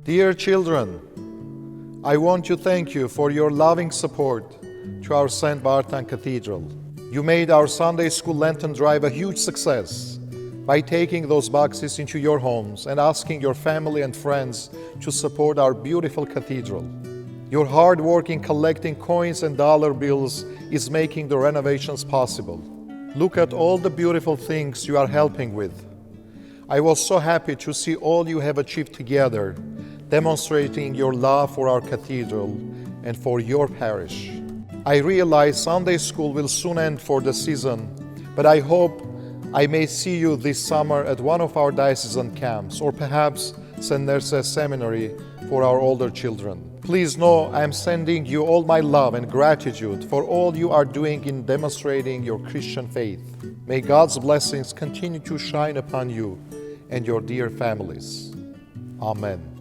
Dear children, I want to thank you for your loving support to our St. Vartan Cathedral. You made our Sunday School Lenten drive a huge success by taking those boxes into your homes and asking your family and friends to support our beautiful cathedral. Your hard work in collecting coins and dollar bills is making the renovations possible. Look at all the beautiful things you are helping with. I was so happy to see all you have achieved together, demonstrating your love for our cathedral and for your parish. I realize Sunday school will soon end for the season, but I hope I may see you this summer at one of our diocesan camps, or perhaps St. Nerses Seminary for our older children. Please know I am sending you all my love and gratitude for all you are doing in demonstrating your Christian faith. May God's blessings continue to shine upon you and your dear families. Amen.